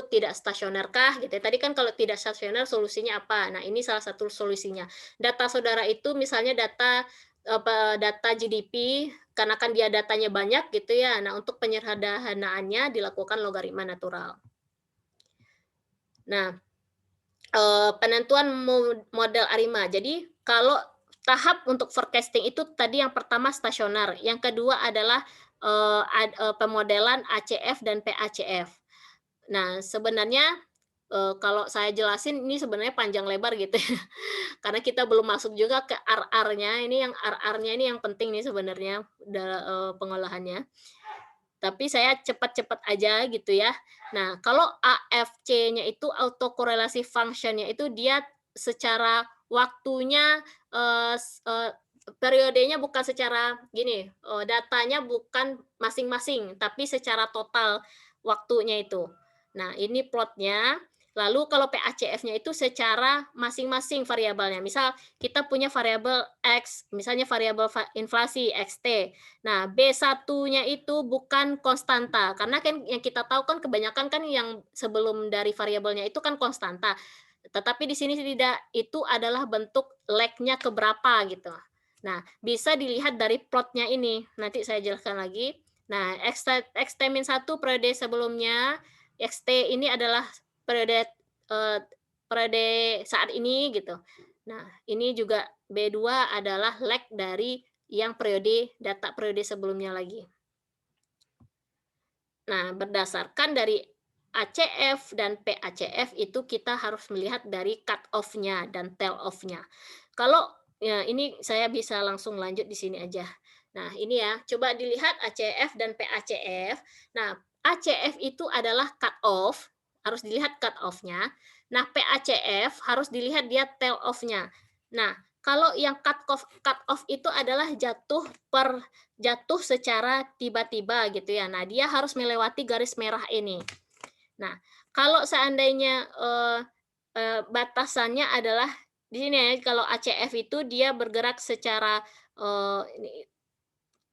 tidak stasioner kah gitu ya. Tadi kan kalau tidak stasioner solusinya apa? Nah, ini salah satu solusinya. Data saudara itu misalnya data GDP, karena kan dia datanya banyak gitu ya. Nah, untuk penyederhanaannya dilakukan logaritma natural. Nah, penentuan model ARIMA. Jadi kalau tahap untuk forecasting itu tadi yang pertama stasioner, yang kedua adalah, pemodelan ACF dan PACF. Nah, sebenarnya, kalau saya jelasin ini sebenarnya panjang lebar gitu ya, karena kita belum masuk juga ke RR-nya, ini yang RR-nya ini yang penting nih sebenarnya pengolahannya. Tapi saya cepat-cepat aja gitu ya. Nah, kalau AFC-nya itu autokorelasi function-nya itu dia secara waktunya, periodenya bukan secara gini, datanya bukan masing-masing, tapi secara total waktunya itu. Nah, ini plotnya. Lalu kalau PACF-nya itu secara masing-masing variabelnya. Misal kita punya variabel X, misalnya variabel inflasi XT. Nah, B1-nya itu bukan konstanta, karena kan yang kita tahu kan kebanyakan kan yang sebelum dari variabelnya itu kan konstanta. Tetapi di sini tidak, itu adalah bentuk lag-nya ke berapa gitu. Nah, bisa dilihat dari plotnya ini, nanti saya jelaskan lagi. Nah, XT-1 periode sebelumnya, XT ini adalah periode, periode saat ini gitu. Nah, ini juga B2 adalah lag dari yang data periode sebelumnya lagi. Nah, berdasarkan dari ACF dan PACF itu kita harus melihat dari cut off-nya dan tail off-nya. Kalau ya ini saya bisa langsung lanjut di sini aja. Nah, ini ya, coba dilihat ACF dan PACF. Nah, ACF itu adalah cut off, harus dilihat cut off-nya. Nah, PACF harus dilihat dia tail off-nya. Nah, kalau yang cut off itu adalah jatuh secara tiba-tiba gitu ya. Nah, dia harus melewati garis merah ini. Nah, kalau seandainya, batasannya adalah di sini ya, kalau ACF itu dia bergerak secara,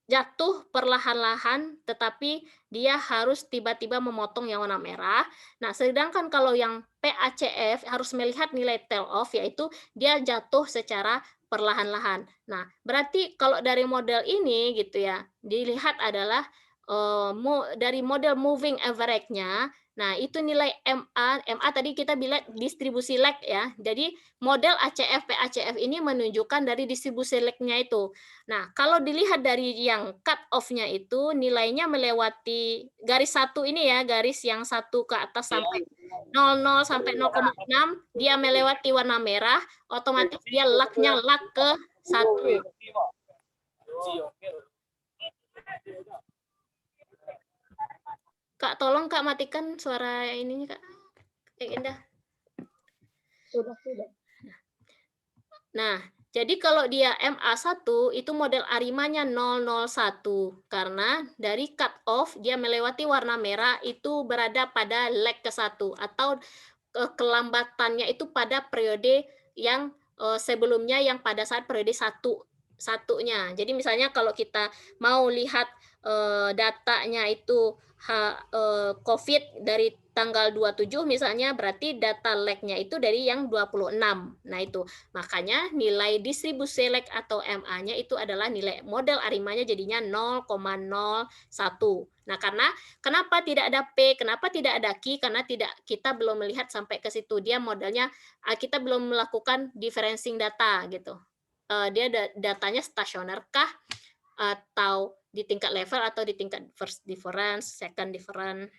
jatuh perlahan-lahan, tetapi dia harus tiba-tiba memotong yang warna merah. Nah, sedangkan kalau yang PACF harus melihat nilai tail off, yaitu dia jatuh secara perlahan-lahan. Nah, berarti kalau dari model ini gitu ya, dilihat adalah, dari model moving average-nya, nah itu nilai MA tadi kita bilang distribusi lag ya. Jadi model ACF, PACF ini menunjukkan dari distribusi lag-nya itu. Nah, kalau dilihat dari yang cut off-nya itu nilainya melewati garis satu ini ya, garis yang satu ke atas sampai 00 sampai 0,6 dia melewati warna merah, otomatis dia lag-nya lag ke 1. Kak, tolong Kak matikan suara ininya Kak. Indah. Sudah. Nah, jadi kalau dia MA1 itu model ARIMA-nya 001 karena dari cut off dia melewati warna merah itu berada pada lag ke-1 atau kelambatannya itu pada periode yang, sebelumnya yang pada saat periode satunya. Jadi misalnya kalau kita mau lihat, datanya itu Covid dari tanggal 27 misalnya, berarti data lag-nya itu dari yang 26. Nah itu, makanya nilai distribusi lag atau MA-nya itu adalah nilai model ARIMA-nya jadinya 0,01. Nah, karena kenapa tidak ada P, kenapa tidak ada Q? Karena kita belum melihat sampai ke situ. Dia modelnya, kita belum melakukan differencing data gitu. Dia datanya stasioner kah atau di tingkat level atau di tingkat first difference, second difference.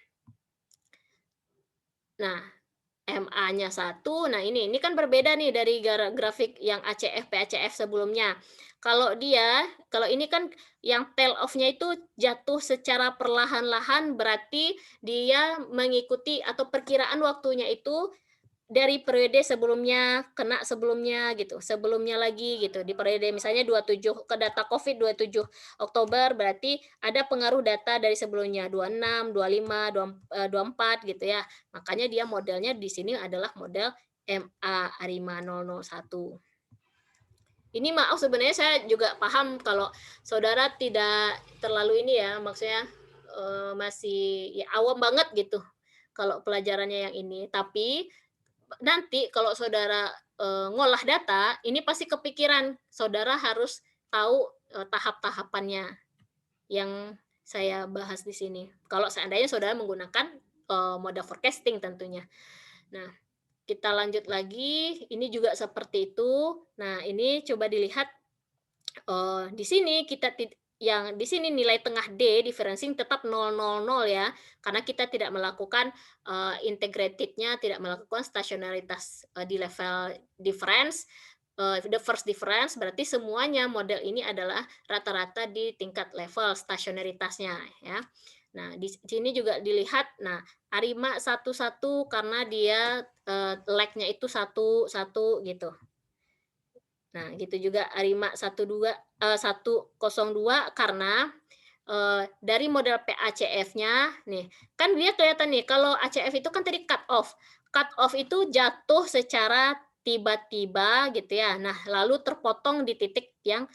Nah, MA-nya 1, nah ini kan berbeda nih dari grafik yang ACF, PACF sebelumnya. Kalau ini kan yang tail off-nya itu jatuh secara perlahan-lahan, berarti dia mengikuti atau perkiraan waktunya itu dari periode sebelumnya, kena sebelumnya gitu, sebelumnya lagi gitu. Di periode misalnya 27 ke data Covid 27 Oktober, berarti ada pengaruh data dari sebelumnya 26, 25, 24 gitu ya. Makanya dia modelnya di sini adalah model MA ARIMA 001. Ini maaf sebenarnya saya juga paham kalau saudara tidak terlalu ini ya, maksudnya masih ya awam banget gitu. kalau pelajarannya yang ini. Tapi nanti kalau saudara, ngolah data, ini pasti kepikiran, saudara harus tahu, tahap-tahapannya yang saya bahas di sini. Kalau seandainya saudara menggunakan, model forecasting tentunya. Nah, kita lanjut lagi, ini juga seperti itu. Nah, ini coba dilihat, di sini kita yang di sini nilai tengah D differencing tetap 0,0,0 ya, karena kita tidak melakukan, integrated-nya, tidak melakukan stasionaritas, di level difference, the first difference berarti semuanya model ini adalah rata-rata di tingkat level stasionaritasnya ya. Nah, di sini juga dilihat, nah ARIMA 1,1 karena dia, lag-nya itu 1,1 gitu. Nah, gitu juga ARIMA 102 karena, dari model PACF-nya nih, kan dia kelihatan nih kalau ACF itu kan tadi cut off. Cut off itu jatuh secara tiba-tiba gitu ya. Nah, lalu terpotong di titik yang,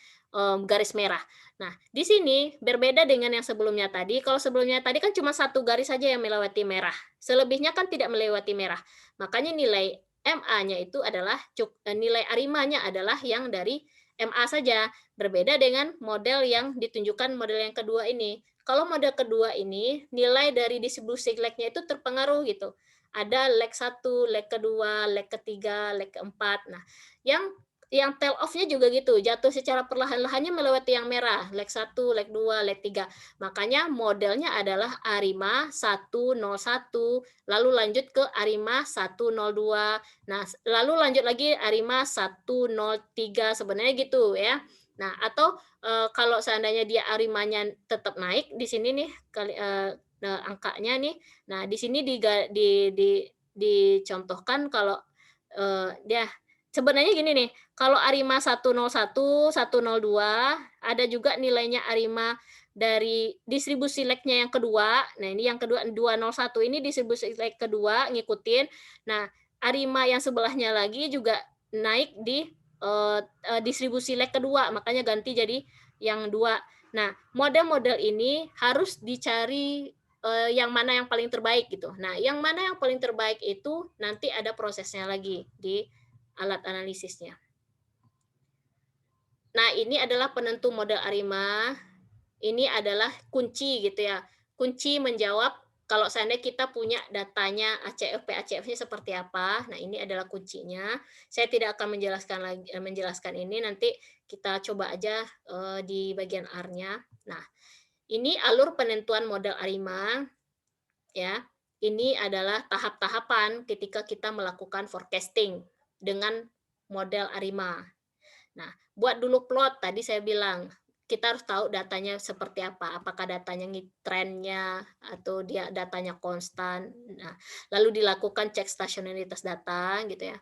garis merah. Nah, di sini berbeda dengan yang sebelumnya tadi, kalau sebelumnya tadi kan cuma satu garis saja yang melewati merah, selebihnya kan tidak melewati merah. Makanya nilai MA-nya itu adalah nilai ARIMA-nya adalah yang dari MA saja, berbeda dengan model yang ditunjukkan model yang kedua ini. Kalau model kedua ini, nilai dari distribusi lag-nya itu terpengaruh gitu. Ada lag 1, lag kedua, lag ketiga, lag keempat. Nah, yang tail off-nya juga gitu, jatuh secara perlahan-lahannya melewati yang merah, lag 1, lag 2, lag 3. Makanya modelnya adalah ARIMA 101, lalu lanjut ke ARIMA 102. Nah, lalu lanjut lagi ARIMA 103 sebenarnya gitu ya. Nah, atau, kalau seandainya dia ARIMA-nya tetap naik di sini nih angkanya nih. Nah, di sini dicontohkan kalau, dia sebenarnya gini nih, kalau ARIMA 101, 102, ada juga nilainya ARIMA dari distribusi lag-nya yang kedua. Nah, ini yang kedua 201 ini distribusi lag kedua ngikutin. Nah, ARIMA yang sebelahnya lagi juga naik di, distribusi lag kedua, makanya ganti jadi yang 2. Nah, model-model ini harus dicari, yang mana yang paling terbaik gitu. Nah, yang mana yang paling terbaik itu nanti ada prosesnya lagi di alat analisisnya. Nah, ini adalah penentu model ARIMA. Ini adalah kunci gitu ya. Kunci menjawab kalau seandainya kita punya datanya ACF, PACF-nya seperti apa. Nah, ini adalah kuncinya. Saya tidak akan menjelaskan ini, nanti kita coba aja di bagian R-nya. Nah, ini alur penentuan model ARIMA ya. Ini adalah tahap-tahapan ketika kita melakukan forecasting dengan model ARIMA. Nah, buat dulu plot, tadi saya bilang, kita harus tahu datanya seperti apa, apakah datanya trennya atau dia datanya konstan. Nah, lalu dilakukan cek stasionaritas data gitu ya.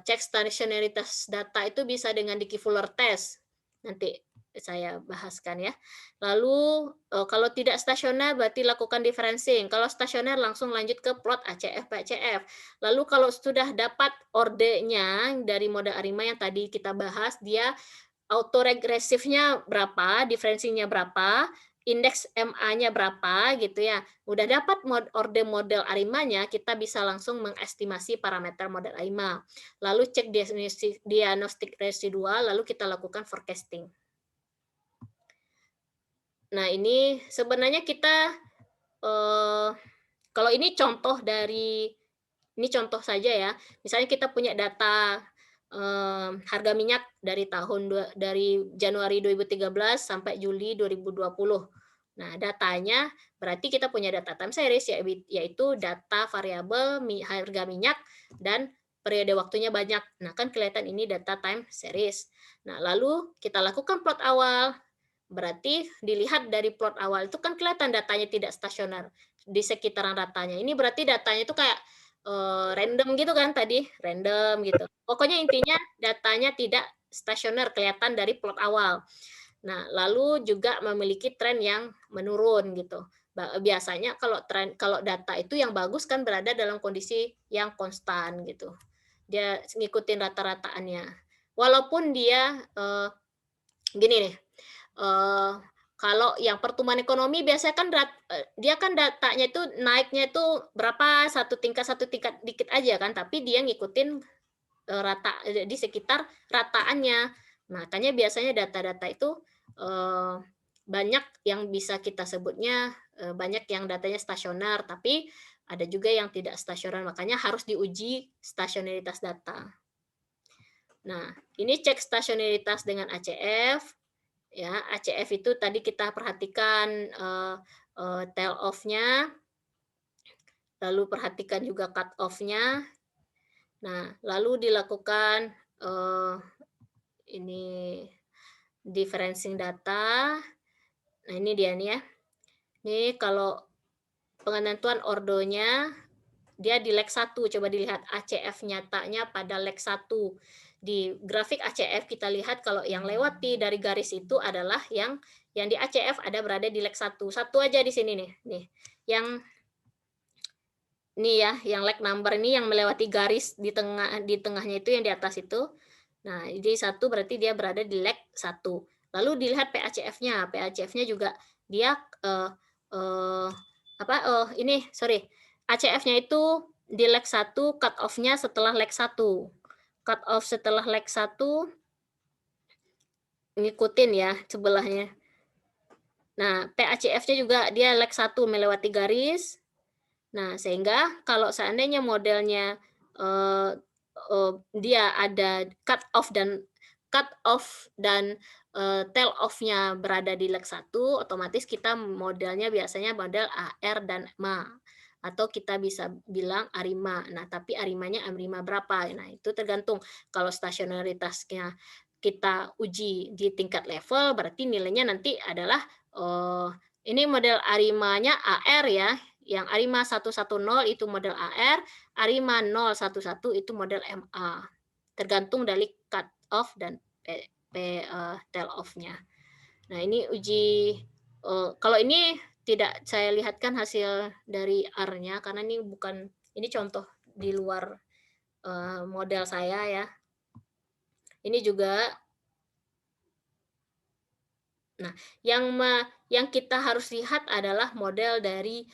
Cek stasionaritas data itu bisa dengan Dickey Fuller test. Nanti saya bahaskan ya. Lalu kalau tidak stasioner berarti lakukan differencing. Kalau stasioner langsung lanjut ke plot ACF PCF. Lalu kalau sudah dapat ordenya dari model ARIMA yang tadi kita bahas, dia autoregresifnya berapa, differencingnya berapa, indeks MA-nya berapa gitu ya. Udah dapat orde model ARIMA-nya, kita bisa langsung mengestimasi parameter model ARIMA. Lalu cek diagnostik residual, lalu kita lakukan forecasting. Nah, ini sebenarnya kita kalau ini contoh dari ini contoh saja ya. Misalnya kita punya data harga minyak dari Januari 2013 sampai Juli 2020. Nah, datanya berarti kita punya data time series yaitu data variabel harga minyak dan periode waktunya banyak. Nah, kan kelihatan ini data time series. Nah, lalu kita lakukan plot awal. Berarti dilihat dari plot awal itu kan kelihatan datanya tidak stasioner di sekitaran datanya. Ini berarti datanya itu kayak random gitu kan tadi, random gitu. Pokoknya intinya datanya tidak stasioner kelihatan dari plot awal. Nah, lalu juga memiliki tren yang menurun gitu. Biasanya kalau data itu yang bagus kan berada dalam kondisi yang konstan gitu. Dia ngikutin rata-rataannya. Walaupun dia gini nih, Kalau yang pertumbuhan ekonomi biasanya kan dia kan datanya itu naiknya itu berapa, satu tingkat dikit aja kan, tapi dia ngikutin, di sekitar rataannya. Makanya biasanya data-data itu, eee, banyak yang bisa kita sebutnya, banyak yang datanya stasioner, tapi ada juga yang tidak stasioner, makanya harus diuji stasionaritas data. Nah, ini cek stasionaritas dengan ACF. Ya, ACF itu tadi kita perhatikan, tail off-nya, lalu perhatikan juga cut off-nya. Nah, lalu dilakukan, ini differencing data. Nah, ini dia nih ya. Ini kalau penentuan ordonya, dia di leg 1, coba dilihat ACF nyatanya pada leg 1. Di grafik ACF kita lihat kalau yang lewati dari garis itu adalah yang di ACF ada berada di leg 1. Satu aja di sini nih, nih. Yang ini ya, yang leg number ini yang melewati garis di tengahnya itu yang di atas itu. Nah, di 1 berarti dia berada di leg 1. Lalu dilihat PACF-nya. PACF-nya juga dia, eee eee, apa, ini sorry, ACF-nya itu di leg 1, cut off-nya setelah leg 1. Cut off setelah leg 1 ngikutin ya sebelahnya. Nah, PACF-nya juga dia leg 1 melewati garis. Nah, sehingga kalau seandainya modelnya, eee dia ada cut off dan, tail off-nya berada di leg 1, otomatis kita modelnya biasanya model AR dan MA, atau kita bisa bilang ARIMA. Nah, tapi ARIMA-nya ARIMA berapa? Nah, itu tergantung. Kalau stasionaritasnya kita uji di tingkat level, berarti nilainya nanti adalah, eee, ini model ARIMA-nya AR ya, yang ARIMA 110 itu model AR, ARIMA 011 itu model MA. Tergantung dari cut off dan tail off-nya. Nah, ini uji, kalau ini tidak saya lihatkan hasil dari R-nya karena ini contoh di luar, model saya ya. Ini juga. Nah, yang kita harus lihat adalah model dari,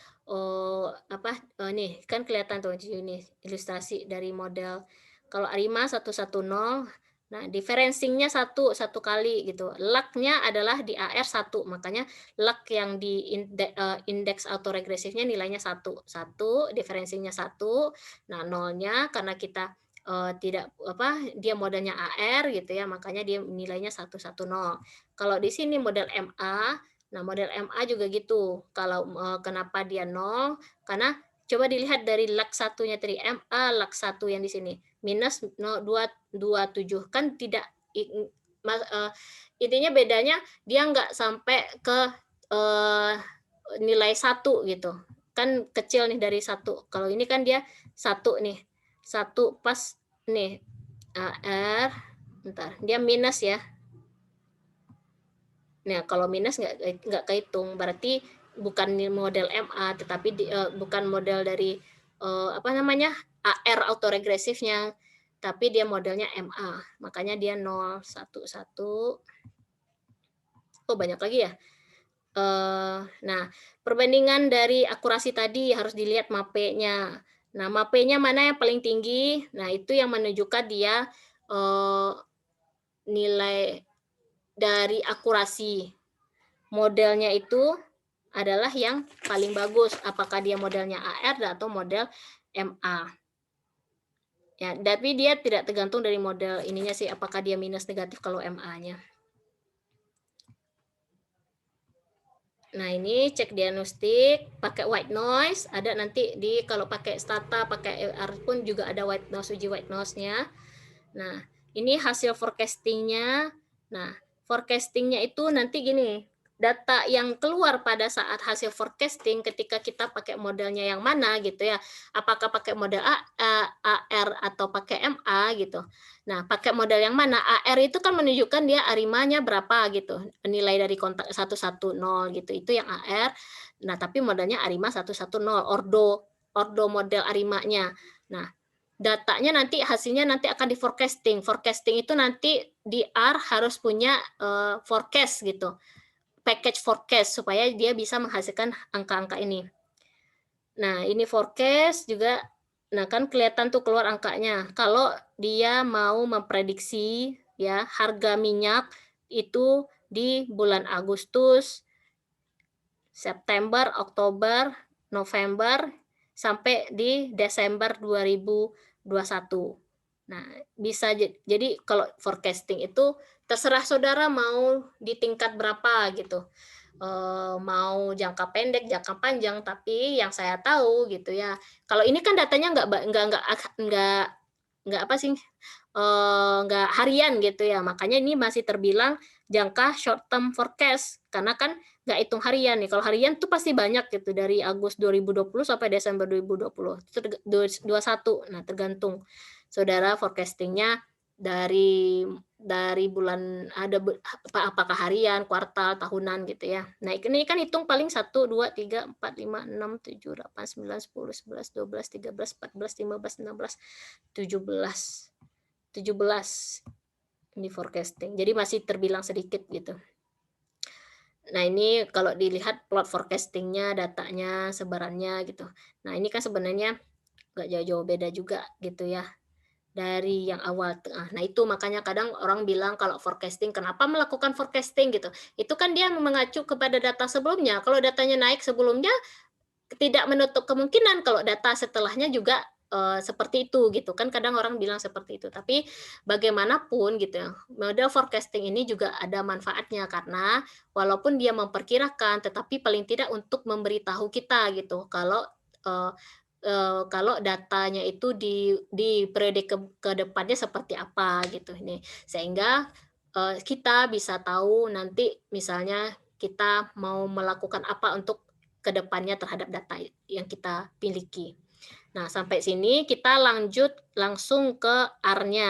apa, nih kan kelihatan tuh di sini ilustrasi dari model kalau ARIMA 110, nah differencing-nya satu kali gitu. Luck-nya adalah di AR 1, makanya luck yang di indeks autoregresifnya nilainya 1, differencing-nya 1. Nah, nolnya karena kita, tidak apa, dia modelnya AR gitu ya, makanya dia nilainya 110. Kalau di sini model MA, nah model MA juga gitu. Kalau, kenapa dia 0, karena coba dilihat dari lak satunya tadi, MA lak 1 yang di sini, minus 227 kan tidak i m ma intinya bedanya dia nggak sampai ke, eee, nilai 1 gitu, kan kecil nih dari 1. Kalau ini kan dia 1 nih, 1 pas nih, AR, bentar, dia minus ya. Nah, kalau minus nggak kehitung, berarti bukan model MA, tetapi bukan model dari, apa namanya, AR autoregresifnya, tapi dia modelnya MA, makanya dia 0, 1, 1. Oh, banyak lagi ya? Nah, perbandingan dari akurasi tadi harus dilihat MAPE-nya. Nah, MAPE-nya mana yang paling tinggi, nah itu yang menunjukkan dia, eee, nilai dari akurasi. Modelnya itu adalah yang paling bagus, apakah dia modelnya AR atau model MA. Ya, tapi dia tidak tergantung dari model ininya sih, apakah dia minus negatif kalau MA-nya. Nah, ini cek diagnostik pakai white noise, ada nanti kalau pakai Stata, pakai ER pun juga ada white noise, uji white noise-nya. Nah, ini hasil forecasting-nya. Nah, forecasting-nya itu nanti gini, data yang keluar pada saat hasil forecasting ketika kita pakai modelnya yang mana gitu ya, apakah pakai model AR atau pakai MA gitu. Nah, pakai model yang mana, AR itu kan menunjukkan dia arimanya berapa gitu, nilai dari kontak 110 gitu, itu yang AR. Nah, tapi modelnya arima 110, ordo model arimanya. Nah, datanya nanti hasilnya nanti akan di-forecasting. Forecasting itu nanti di R harus punya, forecast gitu. package forecast supaya dia bisa menghasilkan angka-angka ini. Nah, ini forecast juga, nah kan kelihatan tuh keluar angkanya. Kalau dia mau memprediksi ya harga minyak itu di bulan Agustus, September, Oktober, November, sampai di Desember 2021. Nah, bisa jadi kalau forecasting itu terserah saudara mau di tingkat berapa gitu, mau jangka pendek, jangka panjang, tapi yang saya tahu gitu ya, kalau ini kan datanya nggak apa sih, nggak harian gitu ya, makanya ini masih terbilang jangka short term forecast, karena kan nggak hitung harian nih, kalau harian tuh pasti banyak gitu dari Agustus 2020 sampai Desember 2020, dua satu. Nah, tergantung saudara forecasting-nya dari bulan ada apakah harian, kuartal, tahunan gitu ya. Nah, ini kan hitung paling 1, 2, 3, 4, 5, 6, 7, 8, 9, 10, 11, 12, 13, 14, 15, 16, 17, 17 ini forecasting. Jadi masih terbilang sedikit gitu. Nah, ini kalau dilihat plot forecasting-nya, datanya, sebarannya gitu. Nah, ini kan sebenarnya nggak jauh-jauh beda juga gitu ya dari yang awal. Nah, itu makanya kadang orang bilang kalau forecasting, "Kenapa melakukan forecasting?" Gitu. Itu kan dia mengacu kepada data sebelumnya. Kalau datanya naik sebelumnya, tidak menutup kemungkinan kalau data setelahnya juga, seperti itu gitu kan kadang orang bilang seperti itu. Tapi bagaimanapun gitu ya, model forecasting ini juga ada manfaatnya karena walaupun dia memperkirakan, tetapi paling tidak untuk memberitahu kita gitu kalau, eee kalau datanya itu di periode ke depannya seperti apa gitu ini. Sehingga, kita bisa tahu nanti misalnya kita mau melakukan apa untuk ke depannya terhadap data yang kita miliki. Nah, sampai sini kita lanjut langsung ke R-nya.